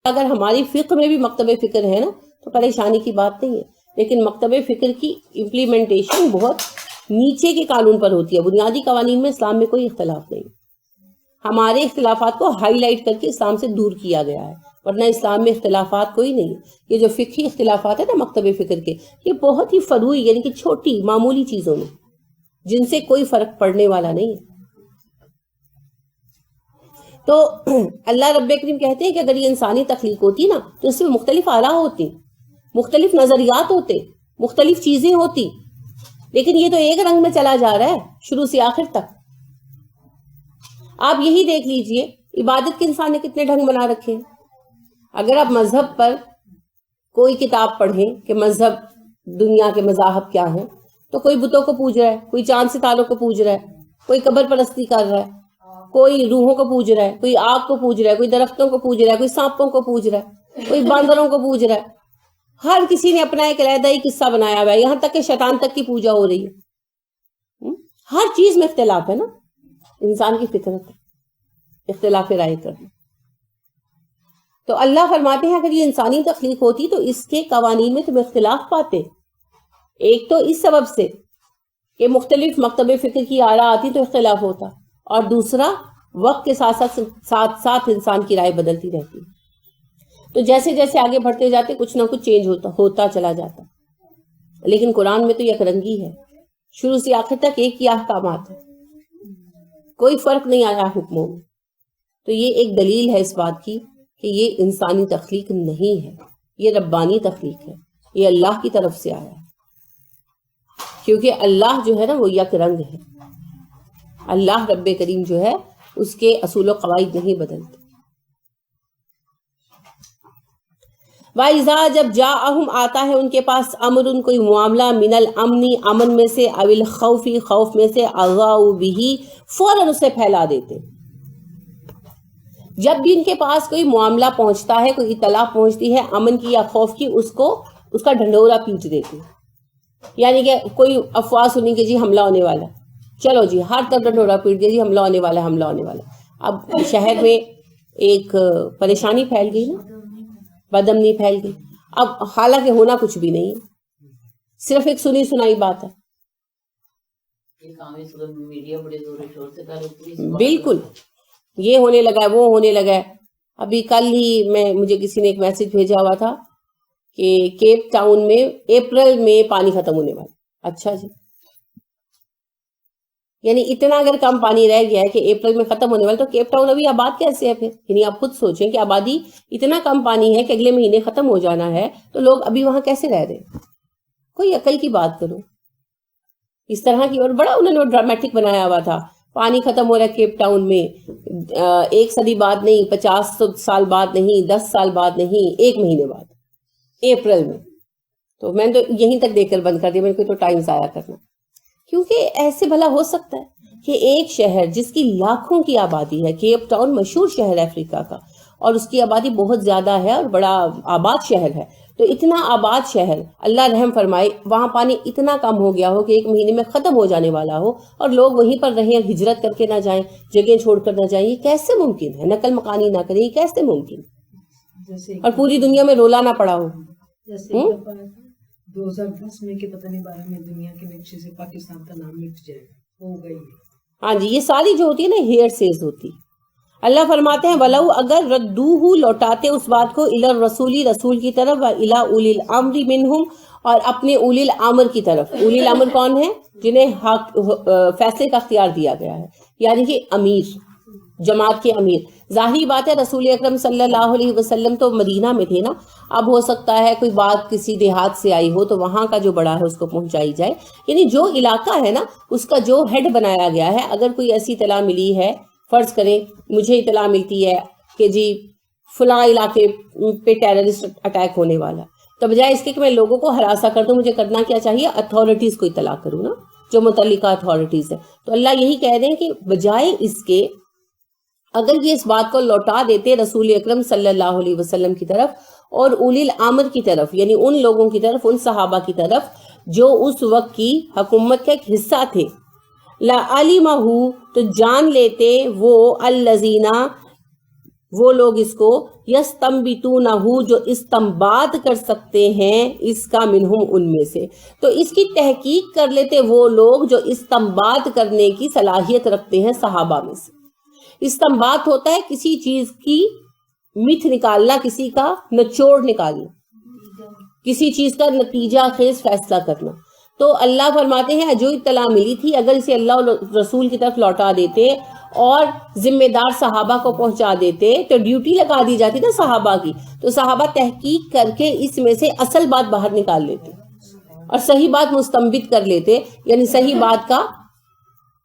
اگر ہماری فقہ میں بھی مکتب فکر ہے نا تو پریشانی کی بات نہیں ہے، لیکن مکتب فکر کی امپلیمنٹیشن بہت نیچے کے قانون پر ہوتی ہے. بنیادی قوانین میں اسلام میں کوئی اختلاف نہیں. ہمارے اختلافات کو ہائی لائٹ کر کے اسلام سے دور کیا گیا ہے، ورنہ اسلام میں اختلافات کوئی نہیں. یہ جو فقہی اختلافات ہیں نا مکتب فکر کے، یہ بہت ہی فروعی یعنی کہ چھوٹی معمولی چیزوں میں جن سے کوئی فرق پڑنے والا نہیں ہے. تو اللہ رب کریم کہتے ہیں کہ اگر یہ انسانی تخلیق ہوتی نا تو اس میں مختلف آراء ہوتی، مختلف نظریات ہوتے، مختلف چیزیں ہوتی، لیکن یہ تو ایک رنگ میں چلا جا رہا ہے شروع سے آخر تک. آپ یہی دیکھ لیجئے عبادت کے انسان نے کتنے ڈھنگ بنا رکھے ہیں. اگر آپ مذہب پر کوئی کتاب پڑھیں کہ مذہب دنیا کے مذاہب کیا ہیں، تو کوئی بتوں کو پوج رہا ہے، کوئی چاند ستاروں کو پوج رہا ہے، کوئی قبر پرستی کر رہا ہے، کوئی روحوں کو پوج رہا ہے، کوئی آگ کو پوج رہا ہے، کوئی درختوں کو پوج رہا ہے، کوئی سانپوں کو پوج رہا ہے، کوئی باندروں کو پوج رہا ہے. ہر کسی نے اپنا ایک علیحدہ ہی قصہ بنایا ہوا ہے، یہاں تک کہ شیطان تک کی پوجا ہو رہی ہے. ہر چیز میں اختلاف ہے نا، انسان کی فطرت ہے اختلاف رائے کرنا. تو اللہ فرماتے ہیں اگر یہ انسانی تخلیق ہوتی تو اس کے قوانین میں تم اختلاف پاتے. ایک تو اس سبب سے کہ مختلف مکتب فکر کی آراء آتی تو اختلاف ہوتا، اور دوسرا وقت کے ساتھ انسان کی رائے بدلتی رہتی. تو جیسے جیسے آگے بڑھتے جاتے کچھ نہ کچھ چینج ہوتا چلا جاتا. لیکن قرآن میں تو یک رنگی ہے، شروع سے آخر تک ایک ہی احکامات ہے، کوئی فرق نہیں آیا حکموں میں. تو یہ ایک دلیل ہے اس بات کی کہ یہ انسانی تخلیق نہیں ہے، یہ ربانی تخلیق ہے، یہ اللہ کی طرف سے آیا ہے. کیونکہ اللہ جو ہے نا وہ یک رنگ ہے. اللہ رب کریم جو ہے اس کے اصول و قواعد نہیں بدلتے. وَإِذَا جب جاءہم آتا ہے ان کے پاس امرن کوئی معاملہ من الامنی امن میں سے او الخوف خوف میں سے اضاؤوا بہ فوراً اسے پھیلا دیتے. جب بھی ان کے پاس کوئی معاملہ پہنچتا ہے، کوئی اطلاع پہنچتی ہے امن کی یا خوف کی، اس کا ڈھنڈورا پیٹ دیتے. یعنی کہ کوئی افواہ سنی کہ جی حملہ ہونے والا ہے، چلو جی ہر طرف ڈھنڈورا پیٹ دیا جی حملہ ہونے والا ہے حملہ ہونے والا ہے. اب شہر میں ایک پریشانی پھیل گئی نا، بدامنی پھیل گئی. اب حالانکہ ہونا کچھ بھی نہیں ہے، صرف ایک سنی سنائی بات ہے. بالکل یہ ہونے لگا ہے وہ ہونے لگا ہے. ابھی کل ہی مجھے کسی نے ایک میسج بھیجا ہوا تھا کہ کیپ ٹاؤن میں اپریل میں پانی ختم ہونے والا. اچھا جی، یعنی اتنا اگر کم پانی رہ گیا ہے کہ اپریل میں ختم ہونے والا، تو کیپ ٹاؤن ابھی آباد کیسے ہے پھر؟ یعنی آپ خود سوچیں کہ آبادی اتنا کم پانی ہے کہ اگلے مہینے ختم ہو جانا ہے، تو لوگ ابھی وہاں کیسے رہ رہے ہیں؟ کوئی عقل کی بات کرو. اس طرح کی اور بڑا انہوں نے ڈرامیٹک بنایا ہوا تھا. پانی ختم ہو رہا ہے کیپ ٹاؤن میں، 1 صدی بعد نہیں، 50 سال بعد نہیں، 10 سال بعد نہیں، 1 مہینے بعد اپریل میں. تو میں نے تو یہیں تک دیکھ کر بند کر دیا، میرے کو تو ٹائم ضائع کرنا. کیونکہ ایسے بھلا ہو سکتا ہے کہ ایک شہر جس کی لاکھوں کی آبادی ہے، کیپ ٹاؤن مشہور شہر ہے افریقہ کا، اور اس کی آبادی بہت زیادہ ہے اور بڑا آباد شہر ہے. تو اتنا آباد شہر، اللہ رحم فرمائے، وہاں پانی اتنا کم ہو گیا ہو کہ 1 مہینے میں ختم ہو جانے والا ہو، اور لوگ وہیں پر رہیں، ہجرت کر کے نہ جائیں، جگہ چھوڑ کر نہ جائیں. یہ کیسے ممکن ہے؟ نقل مکانی نہ کریں، یہ کیسے ممکن ہے؟ اور پوری دنیا میں رولا نہ پڑا ہو. 2010 میں کہ پتہ نہیں 12 میں دنیا کے نقشے سے پاکستان کا نام مٹ جائے ہو گئی. ہاں جی، یہ ساری جو ہوتی ہے نا ہیئر سیز ہوتی. اللہ فرماتے ہیں وَلَوْ اگر ردوہ لوٹاتے اس بات کو الی الرسول رسول کی طرف و الی اولی الامر منہم اور اپنے اولی الامر کی طرف. اولی الامر کون ہے؟ جنہیں فیصلے کا اختیار دیا گیا ہے، یعنی کہ امیر، جماعت کے امیر. ظاہری بات ہے رسول اکرم صلی اللہ علیہ وسلم تو مدینہ میں تھے نا. اب ہو سکتا ہے کوئی بات کسی دیہات سے آئی ہو تو وہاں کا جو بڑا ہے اس کو پہنچائی جائے. یعنی جو علاقہ ہے نا اس کا جو ہیڈ بنایا گیا ہے. اگر کوئی ایسی اطلاع ملی ہے، فرض کریں مجھے اطلاع ملتی ہے کہ جی فلاں علاقے پہ ٹیررسٹ اٹیک ہونے والا، تو بجائے اس کے کہ میں لوگوں کو ہراساں کر دوں، مجھے کرنا کیا چاہیے؟ اتھارٹیز کو اطلاع کروں نا، جو متعلقہ اتھارٹیز ہے. تو اللہ یہی کہہ رہے ہیں کہ بجائے اس کے اگر یہ اس بات کو لوٹا دیتے رسول اکرم صلی اللہ علیہ وسلم کی طرف اور اولی الامر کی طرف، یعنی ان لوگوں کی طرف، ان صحابہ کی طرف جو اس وقت کی حکومت کا ایک حصہ تھے، لَعَلِمَهُ تو جان لیتے وہ الذین وہ لوگ اس کو یستنبتونہ جو استنباط کر سکتے ہیں اس کا منہم ان میں سے، تو اس کی تحقیق کر لیتے وہ لوگ جو استنباط کرنے کی صلاحیت رکھتے ہیں صحابہ میں سے۔ استنباط ہوتا ہے کسی چیز کی متھ نکالنا، کسی کا نچوڑ نکالنا، کسی چیز کا نتیجہ خیز فیصلہ کرنا۔ تو اللہ فرماتے ہیں جو اطلاع ملی تھی اگر اسے اللہ اور رسول کی طرف لوٹا دیتے اور ذمہ دار صحابہ کو پہنچا دیتے تو ڈیوٹی لگا دی جاتی نا صحابہ کی، تو صحابہ تحقیق کر کے اس میں سے اصل بات باہر نکال لیتے اور صحیح بات مستنبط کر لیتے، یعنی صحیح بات کا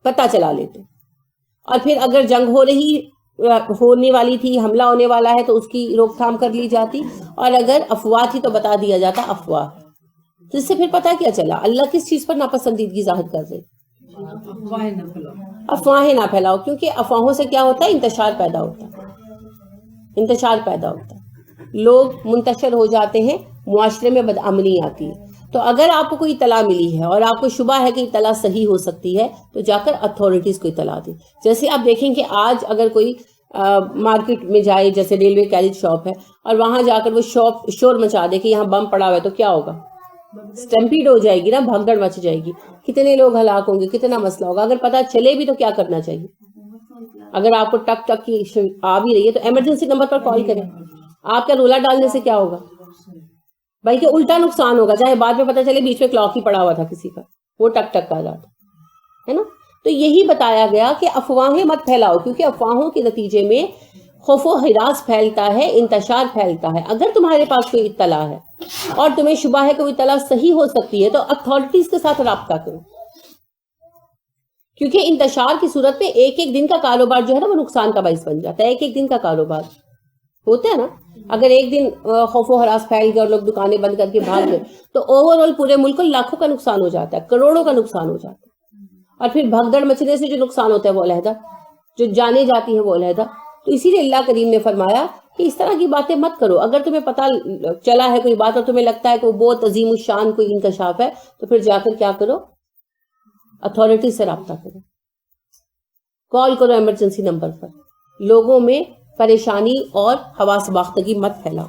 پتہ چلا لیتے۔ اور پھر اگر جنگ ہونے والی تھی، حملہ ہونے والا ہے تو اس کی روک تھام کر لی جاتی، اور اگر افواہ تھی تو بتا دیا جاتا افواہ۔ تو اس سے پھر پتہ کیا چلا اللہ کس چیز پر ناپسندیدگی ظاہر کر رہے؟ افواہیں نہ پھیلاؤ، کیونکہ افواہوں سے کیا ہوتا ہے؟ انتشار پیدا ہوتا ہے، انتشار پیدا ہوتا ہے، لوگ منتشر ہو جاتے ہیں، معاشرے میں بدامنی آتی ہے۔ تو اگر آپ کو کوئی اطلاع ملی ہے اور آپ کو شبہ ہے کہ اطلاع صحیح ہو سکتی ہے تو جا کر اتھارٹیز کو اطلاع دیں۔ جیسے آپ دیکھیں کہ آج اگر کوئی مارکیٹ میں جائے، جیسے ریلوے کیریج شاپ ہے، اور وہاں جا کر وہ شاپ شور مچا دے کہ یہاں بم پڑا ہوا ہے، تو کیا ہوگا؟ سٹمپیڈ ہو جائے گی نا، بھگدڑ مچ جائے گی، کتنے لوگ ہلاک ہوں گے، کتنا مسئلہ ہوگا۔ اگر پتہ چلے بھی تو کیا کرنا چاہیے؟ اگر آپ کو ٹک ٹک کی آ بھی رہی ہے تو ایمرجنسی نمبر پر کال کریں۔ آپ کا رولا ڈالنے سے کیا ہوگا؟ بلکہ الٹا نقصان ہوگا، چاہے بعد میں پتہ چلے بیچ میں کلاک ہی پڑا ہوا تھا کسی کا، وہ ٹک ٹک کا جاتا ہے نا۔ تو یہی بتایا گیا کہ افواہیں مت پھیلاؤ، کیونکہ افواہوں کے نتیجے میں خوف و ہراس پھیلتا ہے، انتشار پھیلتا ہے۔ اگر تمہارے پاس کوئی اطلاع ہے اور تمہیں شبہ ہے کہ وہ اطلاع صحیح ہو سکتی ہے تو اتھارٹیز کے ساتھ رابطہ کرو، کیونکہ انتشار کی صورت میں ایک ایک دن کا کاروبار جو ہے نا وہ نقصان کا باعث بن جاتا ہے۔ ایک ایک دن کا کاروبار ہوتا ہے نا، اگر ایک دن خوف و ہراس پھیل گیا اور لوگ دکانیں بند کر کے بھاگ گئے تو اوور آل پورے ملک کو لاکھوں کا نقصان ہو جاتا ہے، کروڑوں کا نقصان ہو جاتا ہے۔ اور پھر بھگدڑ مچنے سے جو نقصان ہوتا ہے وہ علیحدہ، جو جانے جاتی ہیں وہ علیحدہ۔ تو اسی لیے اللہ کریم نے فرمایا کہ اس طرح کی باتیں مت کرو۔ اگر تمہیں پتہ چلا ہے کوئی بات اور تمہیں لگتا ہے کہ وہ بہت عظیم الشان کوئی انکشاف ہے تو پھر جا کر کیا کرو؟ اتھارٹی سے رابطہ کرو، کال کرو ایمرجنسی نمبر پر۔ لوگوں میں پریشانی اور حواس باختگی مت پھیلاؤ۔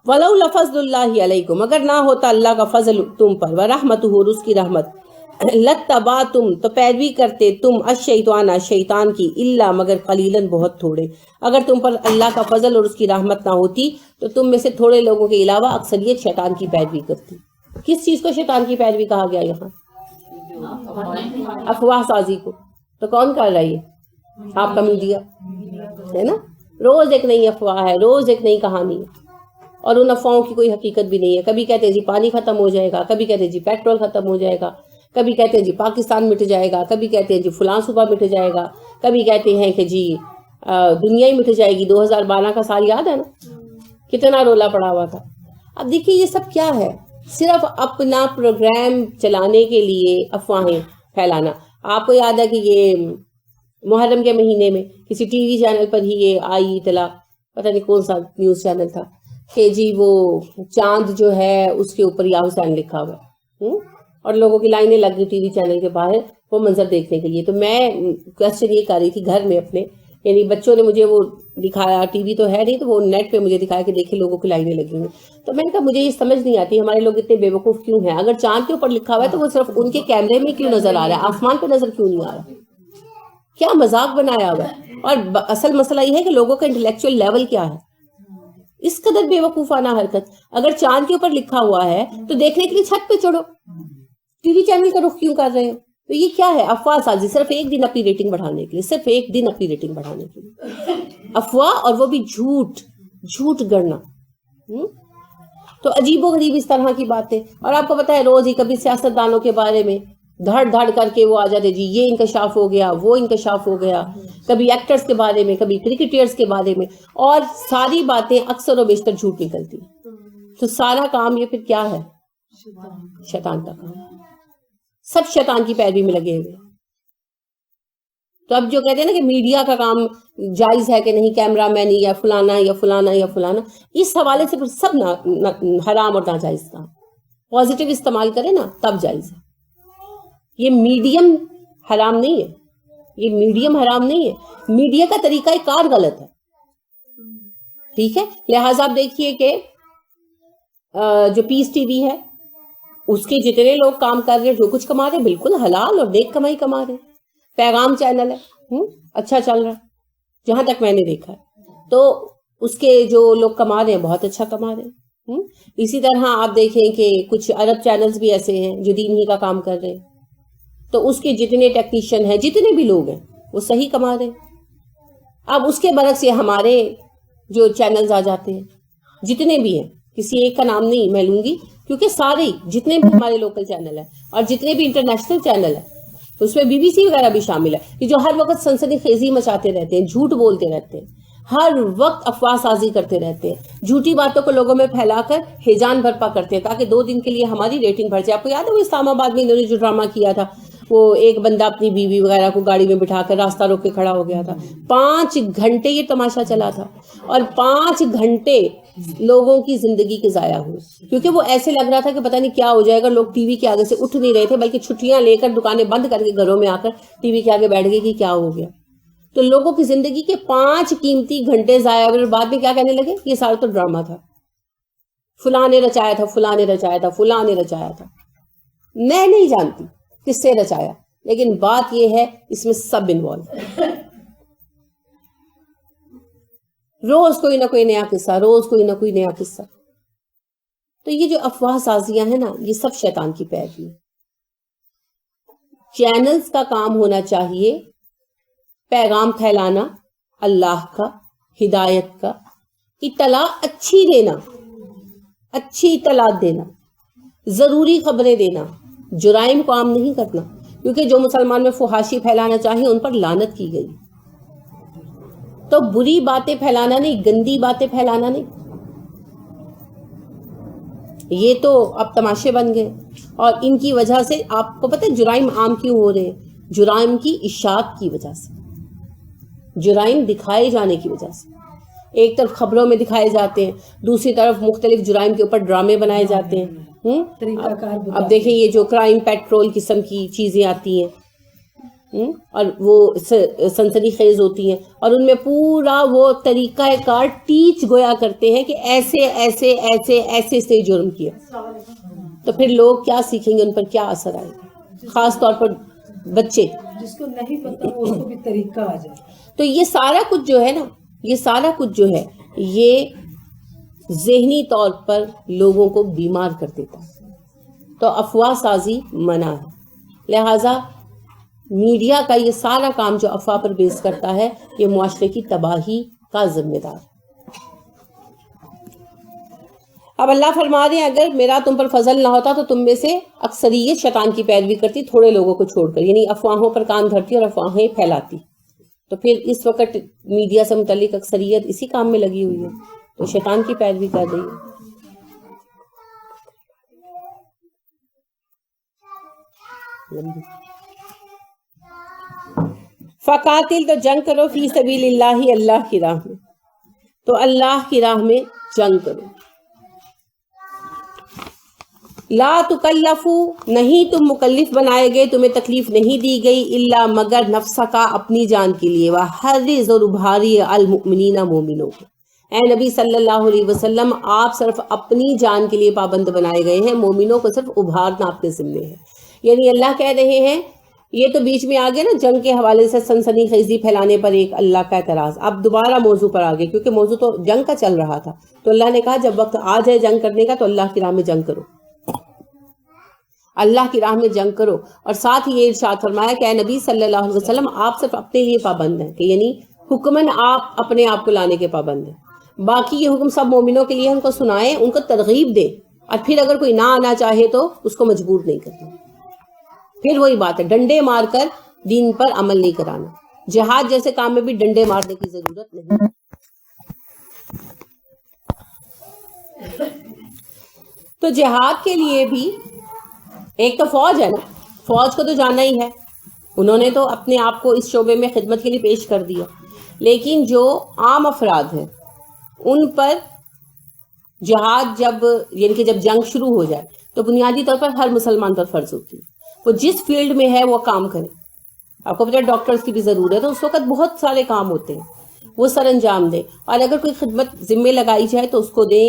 وَلَوْ لَفَضْلُ اللَّهِ عَلَيْكُمْ، اگر نہ ہوتا اللہ کا فضل تم پر، وَرَحْمَتُهُ اور اس کی رحمت، لَتَّبَعْتُمْ تو پیروی کرتے تم الشیطان شیطان کی، الا مگر قلیلاً بہت تھوڑے۔ اگر تم پر اللہ کا فضل اور اس کی رحمت نہ ہوتی تو تم میں سے تھوڑے لوگوں کے علاوہ اکثریت شیطان کی پیروی کرتی۔ کس چیز کو شیطان کی پیروی کہا گیا یہاں؟ افواہ سازی کو۔ تو کون کر رہا ہے؟ آپ کا میڈیا ہے نا، روز ایک نئی افواہ ہے، روز ایک نئی کہانی ہے، اور ان افواہوں کی کوئی حقیقت بھی نہیں ہے۔ کبھی کہتے ہیں جی پانی ختم ہو جائے گا، کبھی کہتے ہیں جی پیٹرول ختم ہو جائے گا، کبھی کہتے ہیں جی پاکستان مٹ جائے گا، کبھی کہتے ہیں جی فلاں صوبہ مٹ جائے گا، کبھی کہتے ہیں کہ جی دنیا ہی مٹ جائے گی۔ 2012 کا سال یاد ہے نا، کتنا رولا پڑا ہوا تھا۔ اب دیکھیے یہ سب کیا ہے؟ صرف اپنا پروگرام چلانے کے لیے افواہیں پھیلانا۔ آپ کو یاد ہے کہ یہ محرم کے مہینے میں کسی ٹی وی چینل پر ہی یہ آئی اطلاع، پتہ نہیں کون سا نیوز چینل تھا، کہ جی وہ چاند جو ہے اس کے اوپر یا حسین لکھا ہوا ہے، اور لوگوں کی لائنیں لگ گئی ٹی وی چینل کے باہر وہ منظر دیکھنے کے لیے۔ تو میں کوشچن یہ کر رہی تھی گھر میں اپنے، یعنی بچوں نے مجھے وہ دکھایا، ٹی وی تو ہے نہیں تو وہ نیٹ پہ مجھے دکھایا کہ دیکھیں لوگوں کی لائنیں لگی ہوئی۔ تو میں نے کہا مجھے یہ سمجھ نہیں آتی ہمارے لوگ اتنے بے وقوف کیوں ہیں؟ اگر چاند کے اوپر لکھا ہوا ہے تو وہ صرف ان کے کیمرے میں کیوں نظر آ رہا ہے، آسمان پہ نظر کیوں نہیں آ رہا؟ کیا مذاق بنایا ہوا ہے؟ اور اصل مسئلہ یہ ہے کہ لوگوں کا انٹلیکچوئل لیول کیا ہے، اس قدر بے وقوفانہ حرکت۔ اگر چاند کے اوپر لکھا ہوا ہے تو دیکھنے کے لیے چھت پہ چڑھو، ٹی وی چینل کا رخ کیوں کر رہے ہو؟ تو یہ کیا ہے؟ افواہ سازی، صرف ایک دن اپنی ریٹنگ بڑھانے کے لیے، صرف ایک دن اپنی ریٹنگ بڑھانے کے لیے افواہ، اور وہ بھی جھوٹ گڑنا۔ تو عجیب و غریب اس طرح کی باتیں۔ اور آپ کو پتا ہے روز ہی کبھی سیاستدانوں کے بارے میں دھڑ کر کے وہ آ جاتے جی یہ انکشاف ہو گیا، وہ انکشاف ہو گیا، کبھی ایکٹرز کے بارے میں، کبھی کرکٹرز کے بارے میں، اور ساری باتیں اکثر و بیشتر جھوٹ نکلتی۔ تو سارا کام یہ پھر کیا ہے؟ شیطان کا کام، سب شیطان کی پیروی میں لگے ہوئے۔ تو اب جو کہتے ہیں نا کہ میڈیا کا کام جائز ہے کہ نہیں، کیمرہ مین یا فلانا یا فلانا یا فلانا، اس حوالے سے پھر سب حرام اور ناجائز کام۔ پازیٹیو استعمال کریں نا تب جائز ہے۔ یہ میڈیم حرام نہیں ہے، یہ میڈیم حرام نہیں ہے، میڈیا کا طریقہ کار غلط ہے. ٹھیک ہے، لہٰذا آپ دیکھیے کہ جو پیس ٹی وی ہے اس کے جتنے لوگ کام کر رہے ہیں، جو کچھ کما رہے ہیں بالکل حلال اور نیک کمائی کما رہے ہیں. پیغام چینل ہے، اچھا چل رہا ہے جہاں تک میں نے دیکھا ہے. تو اس کے جو لوگ کما رہے ہیں بہت اچھا کما رہے ہیں. اسی طرح آپ دیکھیں کہ کچھ عرب چینلز بھی ایسے ہیں جو دین ہی کا کام کر رہے ہیں، تو اس کے جتنے ٹیکنیشین ہیں، جتنے بھی لوگ ہیں، وہ صحیح کما رہے ہیں. اب اس کے برعکس یہ ہمارے جو چینلز آ جاتے ہیں جتنے بھی ہیں، کسی ایک کا نام نہیں میں لوں گی کیونکہ سارے جتنے بھی ہمارے لوکل چینل ہیں اور جتنے بھی انٹرنیشنل چینل ہیں اس میں بی بی سی وغیرہ بھی شامل ہے، کہ جو ہر وقت سنسنی خیزی مچاتے رہتے ہیں، جھوٹ بولتے رہتے ہیں، ہر وقت افواہ سازی کرتے رہتے ہیں، جھوٹی باتوں کو لوگوں میں پھیلا کر ہیجان برپا کرتے ہیں تاکہ 2 دن کے لیے ہماری ریٹنگ بڑھ جائے. آپ کو یاد ہے وہ اسلام آباد میں انہوں نے جو ڈرامہ کیا تھا، وہ ایک بندہ اپنی بیوی وغیرہ کو گاڑی میں بٹھا کر راستہ روک کے کھڑا ہو گیا تھا. 5 گھنٹے یہ تماشا چلا تھا اور 5 گھنٹے لوگوں کی زندگی کے ضائع ہوئے، کیونکہ وہ ایسے لگ رہا تھا کہ پتہ نہیں کیا ہو جائے گا. لوگ ٹی وی کے آگے سے اٹھ نہیں رہے تھے بلکہ چھٹیاں لے کر دکانیں بند کر کے گھروں میں آ کر ٹی وی کے آگے بیٹھ گئے کہ کیا ہو گیا. تو لوگوں کی زندگی کے 5 قیمتی گھنٹے ضائع ہوئے اور بعد میں کیا کہنے لگے، یہ سارا تو ڈرامہ تھا، فلاں نے رچایا تھا، فلاں نے رچایا تھا، فلاں نے رچایا تھا. میں نہیں جانتی کس سے رچایا، لیکن بات یہ ہے اس میں سب انوالو. روز کوئی نہ کوئی نیا قصہ، روز کوئی نہ کوئی نیا قصہ. تو یہ جو افواہ سازیاں ہیں نا، یہ سب شیطان کی پیروی ہے. چینلز کا کام ہونا چاہیے پیغام پھیلانا، اللہ کا، ہدایت کا، اطلاع اچھی دینا، اچھی اطلاع دینا، ضروری خبریں دینا، جرائم کو عام نہیں کرنا. کیونکہ جو مسلمان میں فحاشی پھیلانا چاہیے ان پر لعنت کی گئی. تو بری باتیں پھیلانا نہیں، گندی باتیں پھیلانا نہیں. یہ تو اب تماشے بن گئے اور ان کی وجہ سے آپ کو پتہ ہے جرائم عام کیوں ہو رہے ہیں؟ جرائم کی اشاعت کی وجہ سے، جرائم دکھائے جانے کی وجہ سے. ایک طرف خبروں میں دکھائے جاتے ہیں، دوسری طرف مختلف جرائم کے اوپر ڈرامے بنائے جاتے ہیں. اب دیکھیں یہ جو کرائم پیٹرول قسم کی چیزیں آتی ہیں اور وہ سنسنی خیز ہوتی ہیں اور ان میں پورا وہ طریقہ کار ٹیچ گویا کرتے ہیں کہ ایسے ایسے ایسے ایسے سے جرم کیا. تو پھر لوگ کیا سیکھیں گے، ان پر کیا اثر آئے گا، خاص طور پر بچے جس کو نہیں پتا اس کو بھی طریقہ آ جائے. تو یہ سارا کچھ جو ہے نا، یہ سارا کچھ جو ہے یہ ذہنی طور پر لوگوں کو بیمار کر دیتا ہے. تو افواہ سازی منع ہے. لہٰذا میڈیا کا یہ سارا کام جو افواہ پر بیس کرتا ہے یہ معاشرے کی تباہی کا ذمہ دار ہے. اب اللہ فرما رہے ہیں اگر میرا تم پر فضل نہ ہوتا تو تم میں سے اکثریت شیطان کی پیروی کرتی، تھوڑے لوگوں کو چھوڑ کر، یعنی افواہوں پر کان دھرتی اور افواہیں پھیلاتی. تو پھر اس وقت میڈیا سے متعلق اکثریت اسی کام میں لگی ہوئی ہے، تو شیطان کی پیروی کر رہی ہے. فقاتل، تو جنگ کرو، فی سبیل اللہ، اللہ کی راہ میں. تو اللہ کی راہ میں جنگ کرو. لا تکلفو، نہیں تم مکلف بنائے گئے، تمہیں تکلیف نہیں دی گئی، الا مگر نفسہ کا، اپنی جان کے لیے، وحرز، اور ابھاری المؤمنین، مومنوں کو. اے نبی صلی اللہ علیہ وسلم آپ صرف اپنی جان کے لیے پابند بنائے گئے ہیں، مومنوں کو صرف ابھارنا آپ کے ذمے ہے. یعنی اللہ کہہ رہے ہیں، یہ تو بیچ میں آگے نا جنگ کے حوالے سے سنسنی خیزی پھیلانے پر ایک اللہ کا اعتراض، اب دوبارہ موضوع پر آگے، کیونکہ موضوع تو جنگ کا چل رہا تھا. تو اللہ نے کہا جب وقت آ جائے جنگ کرنے کا تو اللہ کی راہ میں جنگ کرو، اللہ کی راہ میں جنگ کرو. اور ساتھ ہی یہ ارشاد فرمایا کہ اے نبی صلی اللہ علیہ وسلم آپ صرف اپنے لیے پابند ہیں، کہ یعنی حکمن آپ اپنے آپ کو لانے کے پابند ہیں، باقی یہ حکم سب مومنوں کے لیے، ان کو سنائیں، ان کو ترغیب دیں، اور پھر اگر کوئی نہ آنا چاہے تو اس کو مجبور نہیں کرنا. پھر وہی بات ہے، ڈنڈے مار کر دین پر عمل نہیں کرانا. جہاد جیسے کام میں بھی ڈنڈے مارنے کی ضرورت نہیں. تو جہاد کے لیے بھی ایک تو فوج ہے نا، فوج کو تو جانا ہی ہے، انہوں نے تو اپنے آپ کو اس شعبے میں خدمت کے لیے پیش کر دیا. لیکن جو عام افراد ہیں ان پر جہاد جب، یعنی کہ جب جنگ شروع ہو جائے تو بنیادی طور پر ہر مسلمان پر فرض ہوتی ہے وہ جس فیلڈ میں ہے وہ کام کرے. آپ کو پتہ ہے ڈاکٹرز کی بھی ضرورت ہے، اس وقت بہت سارے کام ہوتے ہیں، وہ سر انجام دیں، اور اگر کوئی خدمت ذمے لگائی جائے تو اس کو دیں،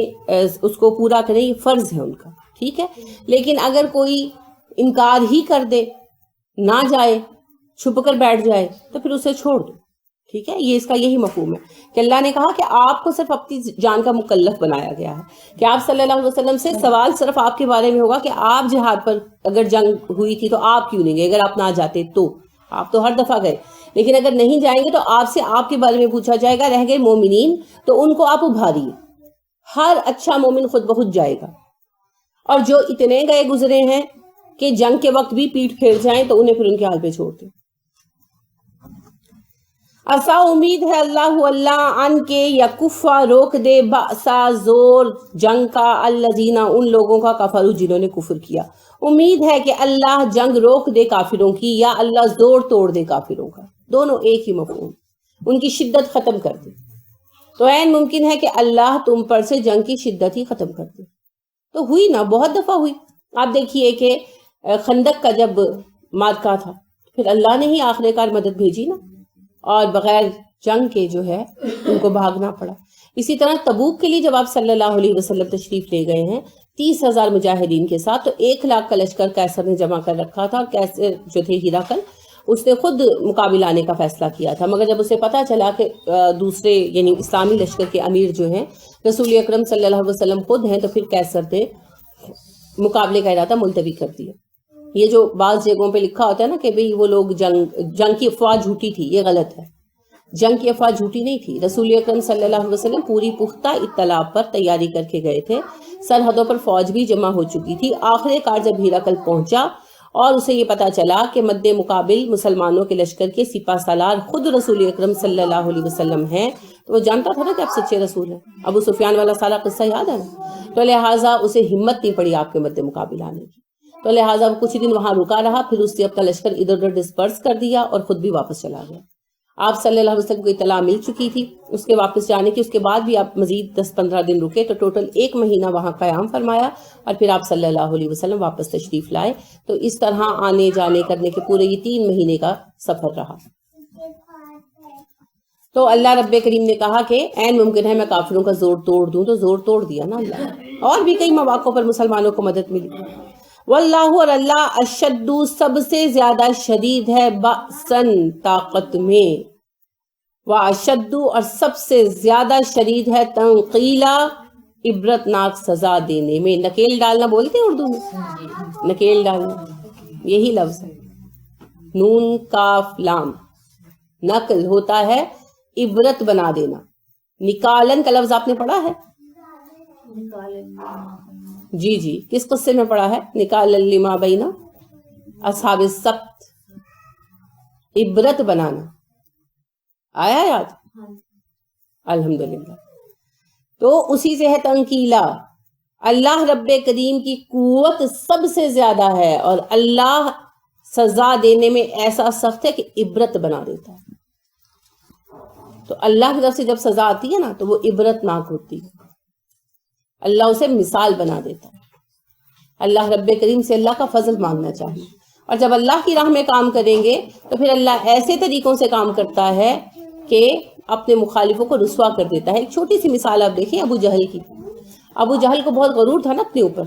اس کو پورا کریں، یہ فرض ہے ان کا، ٹھیک ہے. لیکن اگر کوئی انکار ہی کر دے، نہ جائے، چھپ کر بیٹھ جائے، تو پھر اسے چھوڑ دو، ٹھیک ہے. یہ اس کا یہی مفہوم ہے کہ اللہ نے کہا کہ آپ کو صرف اپنی جان کا مکلف بنایا گیا ہے، کہ آپ صلی اللہ علیہ وسلم سے سوال صرف آپ کے بارے میں ہوگا کہ آپ جہاد پر اگر جنگ ہوئی تھی تو آپ کیوں نہیں گئے، اگر آپ نہ جاتے تو. آپ تو ہر دفعہ گئے، لیکن اگر نہیں جائیں گے تو آپ سے آپ کے بارے میں پوچھا جائے گا. رہ گئے مومنین تو ان کو آپ ابھاریے، ہر اچھا مومن خود بخود جائے گا، اور جو اتنے گئے گزرے ہیں کہ جنگ کے وقت بھی پیٹ پھیر جائیں تو انہیں پھر ان کے حال پہ چھوڑ دیں. ایسا امید ہے اللہ ان کے یکفا روک دے بأسا زور جنگ کا الذین ان لوگوں کا کفروا جنہوں نے کفر کیا. امید ہے کہ اللہ جنگ روک دے کافروں کی، یا اللہ زور توڑ دے کافروں کا، دونوں ایک ہی مفہوم، ان کی شدت ختم کر دے. تو عین ممکن ہے کہ اللہ تم پر سے جنگ کی شدت ہی ختم کر دے. تو ہوئی نا، بہت دفعہ ہوئی. آپ دیکھیے کہ خندق کا جب مارکا تھا پھر اللہ نے ہی آخر کار مدد بھیجی نا، اور بغیر جنگ کے جو ہے ان کو بھاگنا پڑا. اسی طرح تبوک کے لیے جب آپ صلی اللہ علیہ وسلم تشریف لے گئے ہیں 30,000 مجاہدین کے ساتھ، تو 1,00,000 کا لشکر کیسر نے جمع کر رکھا تھا، اور کیسر جو تھے ہیراکل، اس نے خود مقابلہ آنے کا فیصلہ کیا تھا. مگر جب اسے پتا چلا کہ دوسرے یعنی اسلامی لشکر کے امیر جو ہیں رسول اکرم صلی اللہ علیہ وسلم خود ہیں، تو پھر کیسر نے مقابلے کا ارادہ ملتوی کر دیا. یہ جو بعض جگہوں پہ لکھا ہوتا ہے نا کہ بھئی وہ لوگ جنگ کی افواہ جھوٹی تھی، یہ غلط ہے. جنگ کی افواہ جھوٹی نہیں تھی. رسول اکرم صلی اللہ علیہ وسلم پوری پختہ اطلاع پر تیاری کر کے گئے تھے، سرحدوں پر فوج بھی جمع ہو چکی تھی. آخر کار جب ہیراکل پہنچا اور اسے یہ پتا چلا کہ مد مقابل مسلمانوں کے لشکر کے سپہ سالار خود رسول اکرم صلی اللہ علیہ وسلم ہیں، تو وہ جانتا تھا نا کہ آپ سچے رسول ہیں. ابو سفیان والا سارا قصہ یاد ہے نا. تو لہٰذا اسے ہمت نہیں پڑی آپ کے مد مقابل آنے کی، تو لہٰذا وہ کچھ دن وہاں رکا رہا، پھر اس نے اپنا لشکر ادھر ادھر ڈسپرس کر دیا اور خود بھی واپس چلا گیا. آپ صلی اللہ علیہ وسلم کو اطلاع مل چکی تھی اس کے واپس جانے کی. اس کے بعد بھی آپ مزید 10-15 دن رکے، تو ٹوٹل 1 مہینہ وہاں قیام فرمایا، اور پھر آپ صلی اللہ علیہ وسلم واپس تشریف لائے. تو اس طرح آنے جانے کرنے کے پورے یہ 3 مہینے کا سفر رہا. تو اللہ رب کریم نے کہا کہ عین ممکن ہے میں کافروں کا زور توڑ دوں، تو زور توڑ دیا نا اللہ. اور بھی کئی مواقع پر مسلمانوں کو مدد ملی. واللہ، اور اللہ اشد سب سے زیادہ شدید ہے، بأسن طاقت میں، واشد اور سب سے زیادہ شدید ہے، تنقیلا عبرت ناک سزا دینے میں. نکیل ڈالنا بولتے ہیں اردو میں، نکیل ڈالنا یہی لفظ ہے. نون کاف لام، نقل ہوتا ہے عبرت بنا دینا. نکالن کا لفظ آپ نے پڑھا ہے؟ جی جی، کس قصے میں پڑھا ہے؟ نکال لما بینا اصحاب السبت، عبرت بنانا آیا یاد؟ الحمدللہ. تو اسی سے ہے تنقیلا. اللہ رب کریم کی قوت سب سے زیادہ ہے، اور اللہ سزا دینے میں ایسا سخت ہے کہ عبرت بنا دیتا ہے. تو اللہ کی طرف سے جب سزا آتی ہے نا تو وہ عبرت ناک ہوتی ہے، اللہ اسے مثال بنا دیتا ہے. اللہ رب کریم سے اللہ کا فضل مانگنا چاہیے، اور جب اللہ کی راہ میں کام کریں گے تو پھر اللہ ایسے طریقوں سے کام کرتا ہے کہ اپنے مخالفوں کو رسوا کر دیتا ہے. ایک چھوٹی سی مثال آپ دیکھیں ابو جہل کی. ابو جہل کو بہت غرور تھا نا اپنے اوپر،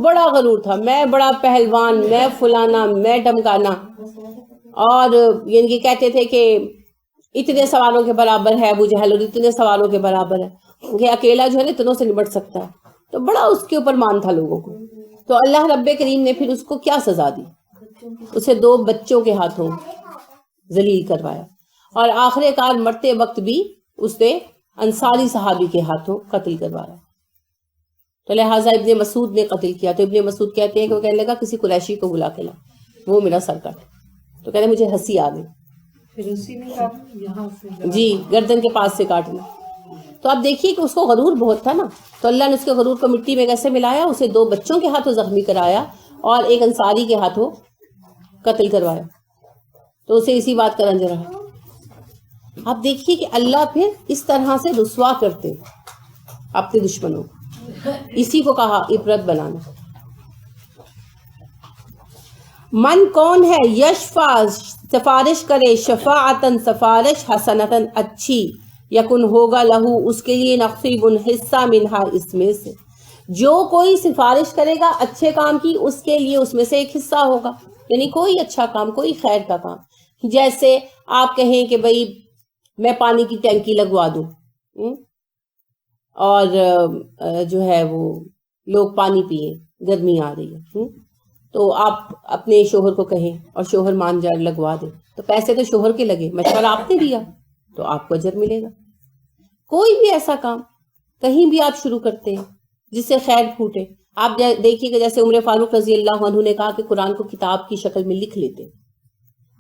بڑا غرور تھا، میں بڑا پہلوان، میں فلانا، میں ڈمکانا، اور یعنی کہ کہتے تھے کہ اتنے سواروں کے برابر ہے ابو جہل، اور اتنے سواروں کے برابر ہے کہ اکیلا جو ہے نا اتنوں سے نمٹ سکتا ہے. تو بڑا اس کے اوپر مان تھا لوگوں کو. تو اللہ رب کریم نے پھر اس کو کیا سزا دی؟ اسے 2 بچوں کے ہاتھوں ذلیل کروایا، اور آخر کار مرتے وقت بھی اس نے انصاری صحابی کے ہاتھوں قتل کروایا. تو لہٰذا ابن مسعود نے قتل کیا. تو ابن مسعود کہتے ہیں کہ وہ کہنے لگا کسی قریشی کو بلا کے لا، وہ میرا سر کاٹ. تو کہتے مجھے ہنسی آ گئی. پھر اسی نے کہا یہاں سے جی گردن کے پاس سے کاٹنا. تو آپ دیکھیے کہ اس کو غرور بہت تھا نا، تو اللہ نے اس کے غرور کو مٹی میں کیسے ملایا، اسے 2 بچوں کے ہاتھوں زخمی کرایا اور ایک انصاری کے ہاتھوں قتل کروایا. تو اسے اسی بات کا رنج رہا. آپ دیکھیے کہ اللہ پھر اس طرح سے رسوا کرتے اپنے دشمنوں کو. اسی کو کہا عبرت بنانا. من کون ہے یشفع سفارش کرے شفاعتن سفارش حسنتن اچھی یکن ہوگا لہو اس کے لیے نصیب حصہ منہا اس میں سے. جو کوئی سفارش کرے گا اچھے کام کی اس کے لیے اس میں سے ایک حصہ ہوگا. یعنی کوئی اچھا کام کوئی خیر کا کام, جیسے آپ کہیں کہ بھئی میں پانی کی ٹینکی لگوا دوں اور جو ہے وہ لوگ پانی پیئیں, گرمی آ رہی ہے, تو آپ اپنے شوہر کو کہیں اور شوہر مان جائے لگوا دے, تو پیسے تو شوہر کے لگے, مشورہ آپ نے دیا تو آپ کو اجر ملے گا. کوئی بھی ایسا کام کہیں بھی آپ شروع کرتے ہیں جس سے خیر پھوٹے. آپ دیکھیے کہ جیسے عمر فاروق رضی اللہ عنہ نے کہا کہ قرآن کو کتاب کی شکل میں لکھ لیتے.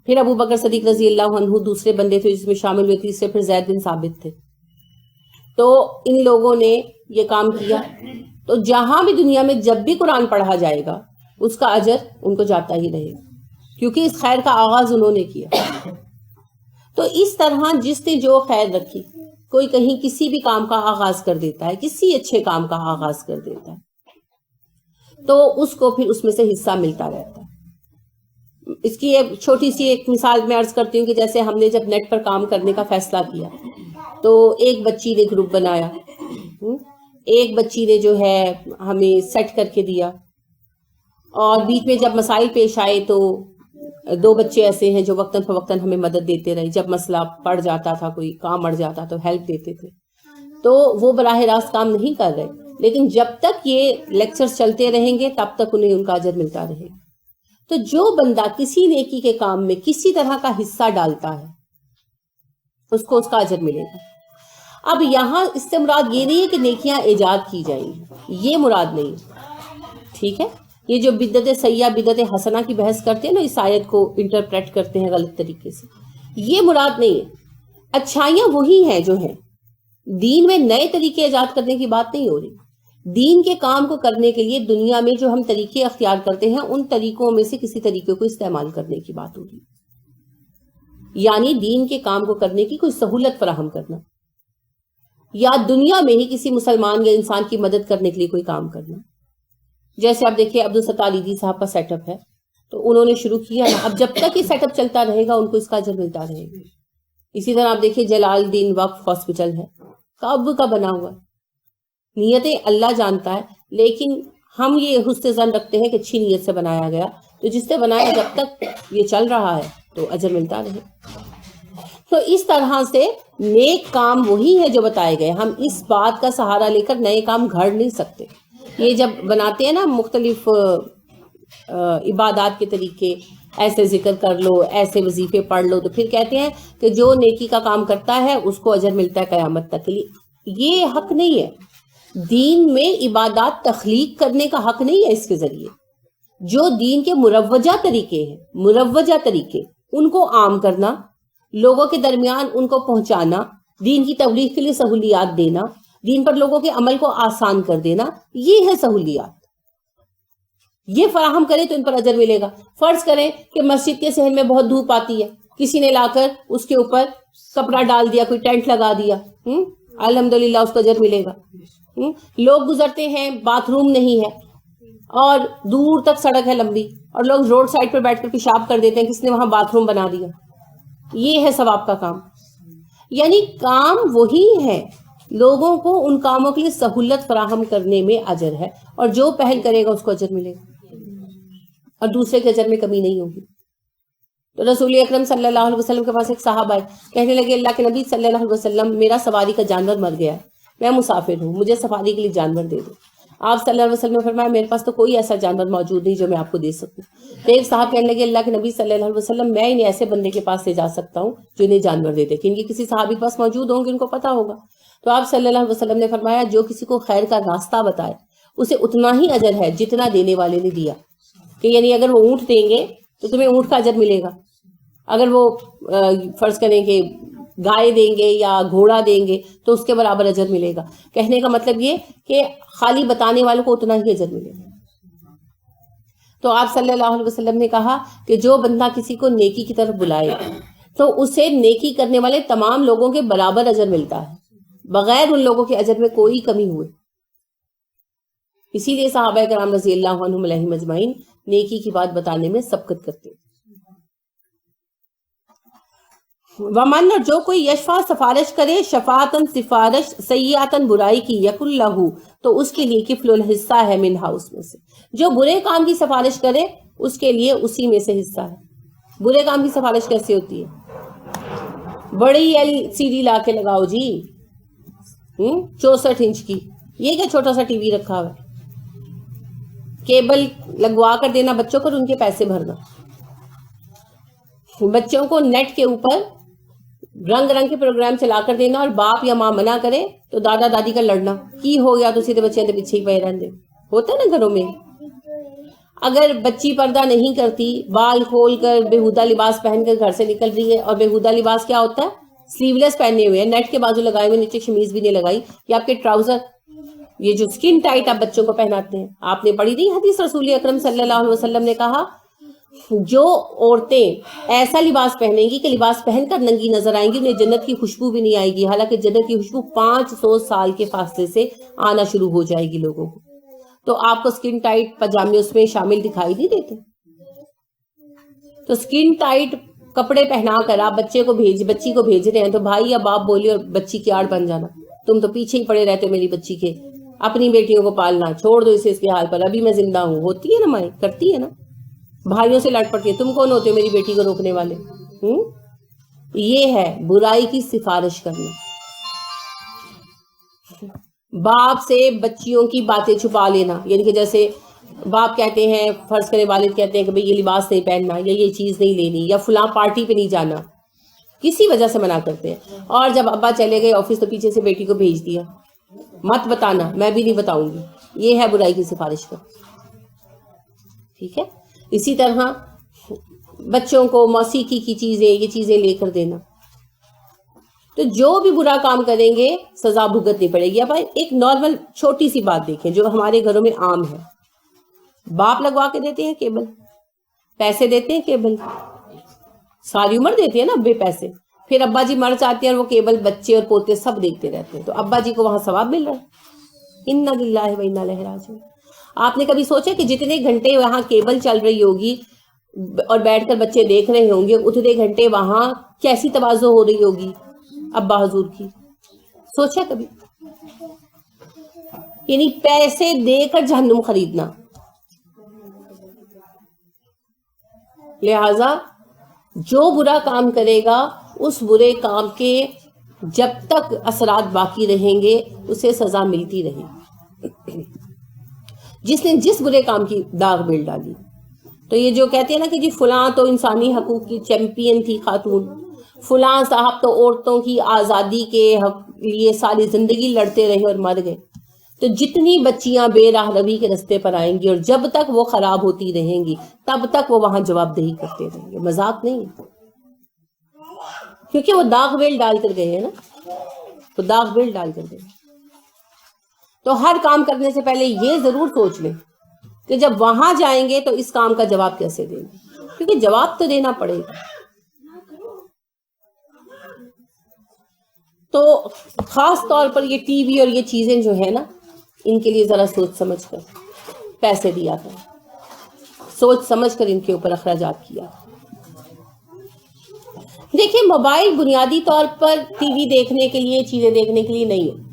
پھر ابو بکر صدیق رضی اللہ عنہ دوسرے بندے تھے جس میں شامل ہوئے, تیسرے پھر زید بن ثابت تھے. تو ان لوگوں نے یہ کام کیا, تو جہاں بھی دنیا میں جب بھی قرآن پڑھا جائے گا اس کا اجر ان کو جاتا ہی رہے گا, کیونکہ اس خیر کا آغاز انہوں نے کیا. تو اس طرح جس نے جو خیر رکھی, کوئی کہیں کسی بھی کام کا آغاز کر دیتا ہے, کسی اچھے کام کا آغاز کر دیتا ہے, تو اس کو پھر اس میں سے حصہ ملتا رہتا ہے. اس کی ایک چھوٹی سی ایک مثال میں عرض کرتی ہوں کہ جیسے ہم نے جب نیٹ پر کام کرنے کا فیصلہ کیا تو ایک بچی نے گروپ بنایا, ایک بچی نے جو ہے ہمیں سیٹ کر کے دیا, اور بیچ میں جب مسائل پیش آئے تو دو بچے ایسے ہیں جو وقتاً فوقتاً ہمیں مدد دیتے رہے. جب مسئلہ پڑ جاتا تھا, کوئی کام اڑ جاتا تو ہیلپ دیتے تھے. تو وہ براہ راست کام نہیں کر رہے, لیکن جب تک یہ لیکچرز چلتے رہیں گے تب تک انہیں ان کا اجر ملتا رہے گا. تو جو بندہ کسی نیکی کے کام میں کسی طرح کا حصہ ڈالتا ہے اس کو اس کا اجر ملے گا. اب یہاں اس سے مراد یہ نہیں ہے کہ نیکیاں ایجاد کی جائیں گی, یہ مراد نہیں. ٹھیک ہے, یہ جو بدعت سیئہ بدعت حسنہ کی بحث کرتے ہیں نا, اس آیت کو انٹرپریٹ کرتے ہیں غلط طریقے سے, یہ مراد نہیں ہے. اچھائیاں وہی ہیں جو ہیں, دین میں نئے طریقے ایجاد کرنے کی بات نہیں ہو رہی. دین کے کام کو کرنے کے لیے دنیا میں جو ہم طریقے اختیار کرتے ہیں ان طریقوں میں سے کسی طریقے کو استعمال کرنے کی بات ہو رہی. یعنی دین کے کام کو کرنے کی کوئی سہولت فراہم کرنا, یا دنیا میں ہی کسی مسلمان یا انسان کی مدد کرنے کے لیے کوئی کام کرنا. جیسے آپ دیکھیے عبدالستار عیدی صاحب کا سیٹ اپ ہے, تو انہوں نے شروع کیا نا, اب جب تک یہ سیٹ اپ چلتا رہے گا ان کو اس کا اجر ملتا رہے گا. اسی طرح آپ دیکھیے جلال الدین وقف ہاسپٹل ہے, کب کا بنا ہوا ہے, نیتیں اللہ جانتا ہے, لیکن ہم یہ حسن ظن رکھتے ہیں کہ اچھی نیت سے بنایا گیا, تو جس نے بنایا جب تک یہ چل رہا ہے تو اجر ملتا رہے. تو اس طرح سے نیک کام وہی ہے جو بتائے گئے. ہم اس بات کا سہارا لے کر نئے کام گھڑ نہیں سکتے. یہ جب بناتے ہیں نا مختلف عبادات کے طریقے, ایسے ذکر کر لو, ایسے وظیفے پڑھ لو, تو پھر کہتے ہیں کہ جو نیکی کا کام کرتا ہے اس کو اجر ملتا ہے قیامت تک کے لیے. یہ حق نہیں ہے. دین میں عبادات تخلیق کرنے کا حق نہیں ہے اس کے ذریعے. جو دین کے مروجہ طریقے ہیں, مروجہ طریقے, ان کو عام کرنا, لوگوں کے درمیان ان کو پہنچانا, دین کی تبلیغ کے لیے سہولیات دینا, دین پر لوگوں کے عمل کو آسان کر دینا, یہ ہے سہولیات. یہ فراہم کریں تو ان پر اجر ملے گا. فرض کریں کہ مسجد کے صحن میں بہت دھوپ آتی ہے, کسی نے لا کر اس کے اوپر کپڑا ڈال دیا, کوئی ٹینٹ لگا دیا, الحمدللہ اس کو اجر ملے گا. لوگ گزرتے ہیں, باتھ روم نہیں ہے اور دور تک سڑک ہے لمبی, اور لوگ روڈ سائڈ پر بیٹھ کر پیشاب کر دیتے ہیں, کس نے وہاں باتھ روم بنا دیا. یہ ہے ثواب کا کام. یعنی کام وہی ہے, لوگوں کو ان کاموں کے لیے سہولت فراہم کرنے میں اجر ہے, اور جو پہل کرے گا اس کو اجر ملے گا, اور دوسرے کے اجر میں کمی نہیں ہوگی. تو رسول اکرم صلی اللہ علیہ وسلم کے پاس ایک صاحب آئے, کہنے لگے اللہ کے نبی صلی اللہ علیہ وسلم, میرا سواری کا جانور مر گیا, میں مسافر ہوں, مجھے سفاری کے لیے جانور دے دو. آپ صلی اللہ علیہ وسلم نے فرمایا میرے پاس تو کوئی ایسا جانور موجود نہیں جو میں آپ کو دے سکوں. تو ایک صاحب کہنے لگے اللہ کے نبی صلی اللہ علیہ وسلم, میں انہیں ایسے بندے کے پاس لے جا سکتا ہوں جو انہیں جانور دے دے, کہ ان کے کسی صحابی کے پاس موجود ہوں گے, ان کو پتا ہوگا. تو آپ صلی اللہ علیہ وسلم نے فرمایا جو کسی کو خیر کا راستہ بتائے اسے اتنا ہی اجر ہے جتنا دینے والے نے دیا. کہ یعنی اگر وہ اونٹ دیں گے تو تمہیں اونٹ کا اجر ملے گا, اگر وہ فرض کریں کہ گائے دیں گے یا گھوڑا دیں گے تو اس کے برابر اجر ملے گا. کہنے کا مطلب یہ کہ خالی بتانے والوں کو اتنا ہی اجر ملے گا. تو آپ صلی اللہ علیہ وسلم نے کہا کہ جو بندہ کسی کو نیکی کی طرف بلائے تو اسے نیکی کرنے والے تمام لوگوں کے برابر اجر ملتا ہے, بغیر ان لوگوں کے اجر میں کوئی کمی ہوئے. اسی لیے صحابہ کرام رضی اللہ عنہم علیہم اجمعین نیکی کی بات بتانے میں سبقت کرتے. ومن اور جو کوئی یشفع سفارش کرے شفاعتن سفارش سیئاتن برائی کی یکل لہو تو اس کے لیے کفل الحصہ ہے منہا اس میں سے. جو برے کام کی سفارش کرے اس کے لیے اسی میں سے حصہ ہے. برے کام کی سفارش کیسے ہوتی ہے؟ بڑی LCD لا کے لگاؤ جی 64 انچ کی، یہ کیا چھوٹا سا ٹی وی رکھا ہوا ہے. کیبل لگوا کر دینا بچوں کو، ان کے پیسے بھرنا. بچوں کو نیٹ کے اوپر رنگ رنگ کے پروگرام چلا کر دینا، اور باپ یا ماں منع کرے تو دادا دادی کا لڑنا کی ہو گیا تو سیدھے بچے پیچھے ہی پے رہنے. ہوتا ہے نا گھروں میں. اگر بچی پردہ نہیں کرتی، بال کھول کر بےہودہ لباس پہن کر گھر سے نکل رہی ہے، اور بےہودہ لباس کیا ہوتا ہے؟ سلیو لیس پہنے ہوئے ہیں، نیٹ کے بازو لگائے ہوئے، نیچے شمیز بھی نہیں لگائی، یا آپ کے ٹراؤزر یہ جو سکن ٹائٹ آپ بچوں کو پہناتے ہیں. آپ نے پڑھی تھی حدیث، رسول اکرم صلی اللہ علیہ وسلم نے کہا جو عورتیں ایسا لباس پہنیں گی کہ لباس پہن کر ننگی نظر آئیں گی، انہیں جنت کی خوشبو بھی نہیں آئے گی، حالانکہ جنت کی خوشبو 500 سال کے فاصلے سے آنا شروع ہو جائے گی لوگوں کو. تو آپ کو سکن ٹائٹ پاجامے اس میں شامل دکھائی نہیں دیتے؟ تو سکن ٹائٹ کپڑے پہنا کر آپ بچی کو بھیج رہے ہیں، تو بھائی یا باپ بولی اور بچی کی آڑ بن جانا، تم تو پیچھے ہی پڑے رہتے ہو میری بچی کے، اپنی بیٹیوں کو پالنا چھوڑ دو اسے اس کے حال پر، ابھی میں زندہ ہوں. ہوتی ہے نا مائیں، کرتی ہے نا، بھائیوں سے لڑ پڑتی ہے، تم کون ہوتے ہو میری بیٹی کو روکنے والے؟ یہ ہے برائی کی سفارش کرنا. باپ سے بچیوں کی باتیں چھپا لینا، یعنی کہ جیسے باپ کہتے ہیں، فرض کرے والد کہتے ہیں کہ بھئی یہ لباس نہیں پہننا، یا یہ چیز نہیں لینی، یا فلاں پارٹی پہ نہیں جانا، کسی وجہ سے منع کرتے ہیں، اور جب ابا چلے گئے آفس تو پیچھے سے بیٹی کو بھیج دیا، مت بتانا، میں بھی نہیں بتاؤں گی. یہ ہے برائی کی سفارش کا. ٹھیک ہے. اسی طرح بچوں کو موسیقی کی چیزیں، یہ چیزیں لے کر دینا. تو جو بھی برا کام کریں گے سزا بھگتنی پڑے گی. اب ایک نارمل چھوٹی سی بات دیکھیں جو ہمارے گھروں میں عام ہے. باپ لگوا کے دیتے ہیں کیبل، پیسے دیتے ہیں کیبل، ساری عمر دیتے ہیں نا ابے پیسے، پھر ابا جی مر جاتے ہیں اور وہ کیبل بچے اور پوتے سب دیکھتے رہتے ہیں، تو ابا جی کو وہاں ثواب مل رہا ہے. انا للہ و انا الیہ راجعون. آپ نے کبھی سوچا کہ جتنے گھنٹے وہاں کیبل چل رہی ہوگی اور بیٹھ کر بچے دیکھ رہے ہوں گے، اتنے گھنٹے وہاں کیسی تواضع ہو رہی ہوگی ابا حضور کی؟ سوچا کبھی؟ یعنی پیسے دے کر جہنم خریدنا. لہذا جو برا کام کرے گا اس برے کام کے جب تک اثرات باقی رہیں گے اسے سزا ملتی رہے گی. جس نے جس برے کام کی داغ میل ڈالی. تو یہ جو کہتے ہیں نا کہ جی فلاں تو انسانی حقوق کی چیمپئن تھی خاتون، فلاں صاحب تو عورتوں کی آزادی کے لیے ساری زندگی لڑتے رہے اور مر گئے. تو جتنی بچیاں بے راہ روی کے رستے پر آئیں گی اور جب تک وہ خراب ہوتی رہیں گی تب تک وہ وہاں جواب دہی کرتے رہیں گے. مذاق نہیں ہے، کیونکہ وہ داغ میل ڈال کر گئے ہیں نا، تو داغ میل ڈال کر گئے. تو ہر کام کرنے سے پہلے یہ ضرور سوچ لیں کہ جب وہاں جائیں گے تو اس کام کا جواب کیسے دیں گے، کیونکہ جواب تو دینا پڑے گا. تو خاص طور پر یہ ٹی وی اور یہ چیزیں جو ہے نا، ان کے لیے ذرا سوچ سمجھ کر پیسے دیا کریں، سوچ سمجھ کر ان کے اوپر اخراجات کیا. دیکھیں موبائل بنیادی طور پر ٹی وی دیکھنے کے لیے، چیزیں دیکھنے کے لیے نہیں ہے.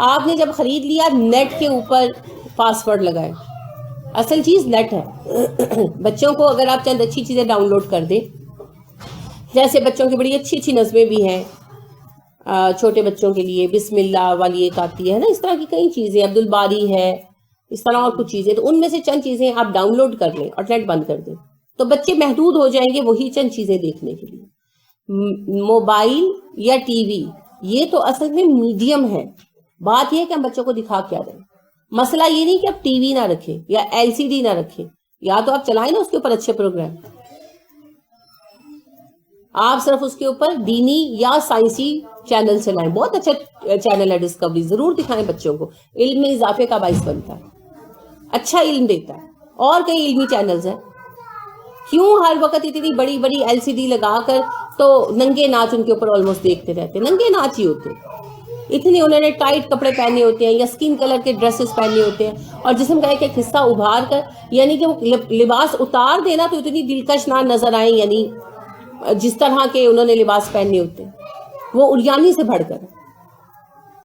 آپ نے جب خرید لیا نیٹ کے اوپر پاس ورڈ لگائے، اصل چیز نیٹ ہے. بچوں کو اگر آپ چند اچھی چیزیں ڈاؤن لوڈ کر دیں، جیسے بچوں کی بڑی اچھی اچھی نظمیں بھی ہیں چھوٹے بچوں کے لیے، بسم اللہ والی ایک آتی ہے نا، اس طرح کی کئی چیزیں، عبد الباری ہے، اس طرح اور کچھ چیزیں، تو ان میں سے چند چیزیں آپ ڈاؤن لوڈ کر لیں اور نیٹ بند کر دیں تو بچے محدود ہو جائیں گے وہی چند چیزیں دیکھنے کے لیے. موبائل یا ٹی وی یہ تو اصل میں میڈیم ہے. بات یہ ہے کہ ہم بچوں کو دکھا کیا دیں. مسئلہ یہ نہیں کہ آپ ٹی وی نہ رکھیں یا LCD نہ رکھیں، یا تو آپ چلائیں نا اس کے اوپر اچھے پروگرام، آپ صرف اس کے اوپر دینی یا سائنسی چینل چلائیں. بہت اچھا چینل ہے ڈسکوری، ضرور دکھائیں بچوں کو، علم میں اضافے کا باعث بنتا ہے، اچھا علم دیتا ہے. اور کئی علمی چینلز ہیں. کیوں ہر وقت اتنی بڑی بڑی LCD لگا کر تو ننگے ناچ ان کے اوپر آلموسٹ دیکھتے رہتے ہیں؟ ننگے ناچ ہی ہوتے ہیں. اتنے انہوں نے ٹائٹ کپڑے پہنے ہوتے ہیں یا سکن کلر کے ڈریسز پہنے ہوتے ہیں، اور جسم کا ایک ایک حصہ ابھار کر، یعنی کہ وہ لباس اتار دینا تو اتنی دلکش نہ نظر آئیں، یعنی جس طرح کے انہوں نے لباس پہنے ہوتے ہیں وہ اریانی سے بڑھ کر ہے.